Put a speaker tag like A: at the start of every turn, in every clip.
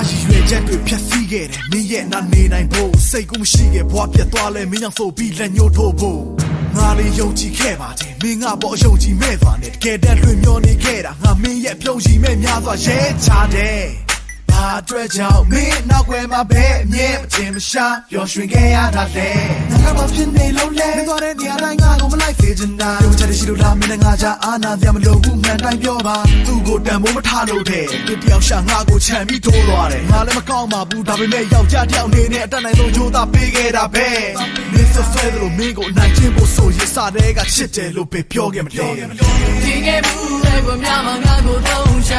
A: ရှိရွယ်ချက်တွေဖြတ်စည်းခဲ့တယ်မင်းရဲ့နာနေနိုင်ဖို့စိတ်ကူးမရှိခဲ့ဘွားပြတ်သွားလဲမင်းကြောင့်ဆိုပြီးလက်ညှိုးထိုးဖို့ငါလေးယုံကြည်ခဲ့ပါတယ်မင်းငါပေါ်ယုံကြည်မဲ့သွားနဲ့တကယ်တမ်းလွှင့်မျောနေခဲ့တာငါမင်းရဲ့ပြုံးချီမဲ့များစွာရဲချတယ်ဘာအတွက်ကြောင့်မင်းနောက်ွယ်မှာပဲအမြဲမတင်မရှာပျော်ရွှင်ခဲ့ရတာလေငါကမဖြစ်နေလို့လဲမင်းသွားတဲ့နေရာတိုင်းငါကိုမလိုက်စေချင်တာပြောချင်တဲ့ရှိလို့လားမင်းနဲ့ငါကြားအာနာပြမလို့ဘူးမှန်တိုင်းပြောပါသူ့ကိုတန်ဖိုးမထားလို့တဲ့သူတယောက်ရှာငါကိုချမ်းပြီးထိုးသွားတယ်ငါလည်းမကောင်းပါဘူးဒါပေမဲ့ယောက်ျားတယောက်နေနဲ့အတက်နိုင်ဆုံးကြိုးစားပေးခဲ့တာပဲမင်းဆွဲလို့မင်းကိုနိုင်ချင်းဖို့ဆိုရင်စားတဲ့ကချစ်တယ်လို့ပဲပြောခဲ့မလို့
B: 听见不在我面前我过冬夏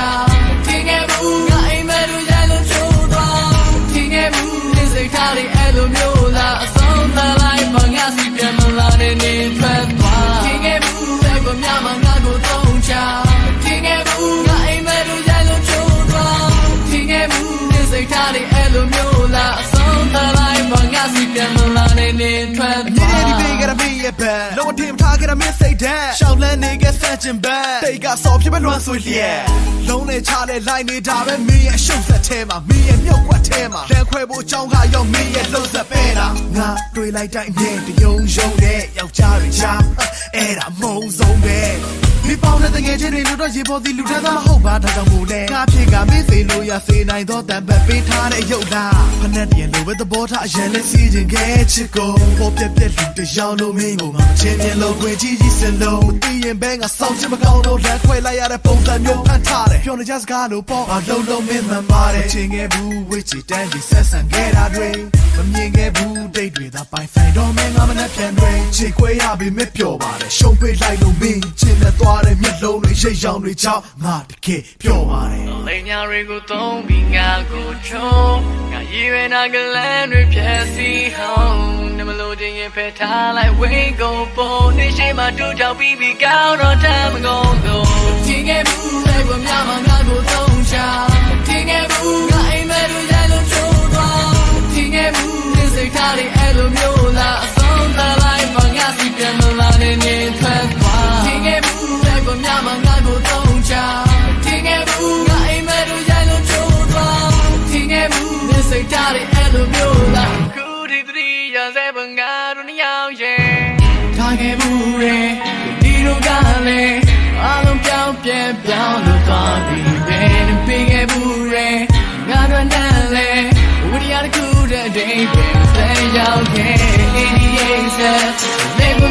B: 听见不我အိမ်မက်တို့ရဲလို့ချိုးသွား听见不你စိတ်ထားလေးအဲ့လိုမျိုးလားအဆုံးသတ်လိုက်ပါငါစီပြန်မလာတဲ့နေထွက်သွား听见不在我面前我过冬夏听见不我အိမ်မက်တို့ရဲလို့ချိုးသွား听见不你စိတ်ထားလေးအဲ့လိုမျိုးလားအဆုံးသတ်လိုက်ပါငါစီပြန်မလာတဲ့နေထွက်သွား
A: ဒီဘေးကရမေးရဲ့ဘက်လုံးဝထင်ထားကြရမင်းစိတ်ဓာတ်ရှောက်လန်းနေကဆန့်ကျင်ဘက်တိတ်ကစော်ဖြစ်မဲ့လွမ်းဆွေလျက်လုံးနဲ့ချတဲ့လိုက်နေတာပဲမင်းရဲ့ရှုပ်ဆက်ထဲမှာမင်းရဲ့မြုပ်ကွက်ထဲမှာလန်ခွဲဖို့အကြောင်းကရောမင်းရဲ့လှုပ်ဆက်ပဲတာငါတွေ့လိုက်တိုင်းအမြဲတယုံယုံတဲ့ယောက်ျားတွေချာအဲ့ဒါမုံဆုံးပဲမိပေါင်းတဲ့တငယ်ချင်းတွေလို့တော့ရေပေါ်စီလူထဲသားမဟုတ်ပါဒါကြောင့်မို့လဲငါဖြစ်ကမင်းစေလို့ရစေနိုင်တော့တန်ပတ်ပေးထားတဲ့ရုပ်လားဖက်နဲ့ပြန်လို့ပဲသဘောထားအရင်လဲစီးခြင်းခဲ့ချစ်ကိုပေါ်ပြက်ပြက်လူတယောက်လို့မင်းကိုငါချင်းချင်းလုံးခွေကြီးကြီးစလုံးမသိရင်ပဲငါစောင့်ချင်မကောင်းတော့လက်ခွဲလိုက်ရတဲ့ပုံစံမျိုးဖန်ထားတယ်ပြောနေကြစကားလို့ပေါ့အလုံးလုံးမင်းမှန်ပါတယ်ချင်းခဲ့ဘူးဝိချီတန်းဒီဆက်ဆံခဲ့တာတွေမမြင်ခဲ့ဘူးဒိတ်တွေသာပိုင်ဆိုင်တော့မင်းငါမနဲ့ပြန်တွေချေခွဲရပြီမပြောပါတယ်ရှုံးပေးလိုက်လို့မင်းချင်းနဲ့သွားတဲ့မျက်လုံးတွေရိတ်ရောင်တွေကြောင့်ငါတကယ်ပြောပါတယ်
B: လိမ်ညာတွေကိုသုံးပြီးငါကိုချုံငါရည်ရွယ်နာကလန်တွေဖြည့်စည်းဟောင်းနမလို့တင်ရင်ဖယ်ထားလိုက်ဝိတ်ကုန်ပုံနေရှိမှတူတောက်ပြီးကောင်းတော့တမ်းမကုန်တော့ထင်ခဲ့ဘူးလေဘုရားမငါကိုသုံးချထင်ခဲ့ဘူးငါအိမ်မက်တို့ရဲလို့ချိုးသွားထင်ခဲ့ဘူးနေစိတ်ထားလေးအဲ့လိုမျိုးလားအဆုံးသတ်လိုက်မှငါစီပြန်မလာနေနေထွက်သွားထင်ခဲ့ဘူးလေဘုရားမငါကိုသုံးချထင်ခဲ့ဘူးငါအိမ်မက်တို့ရဲလို့ချိုးသွားထင်ခဲ့ဘူးနေစိတ်ထားလေးအဲ့လိုမျိုးလားခုဒီတည်းရစေဘငါတို့နှစ်ယောက်ရဲ့ထားခဲ့ဘူးလေဒီလိုကလည်းအားလုံးပြောင်းပြဲပြောင်းလို့သွားပြီးပဲပေးခဲ့ဘူးလေငါတို့နဲ့လေဝိရိယတစ်ခုတည်းအတိတ်ပဲပြန်ရောက်ခဲ့88ဆက်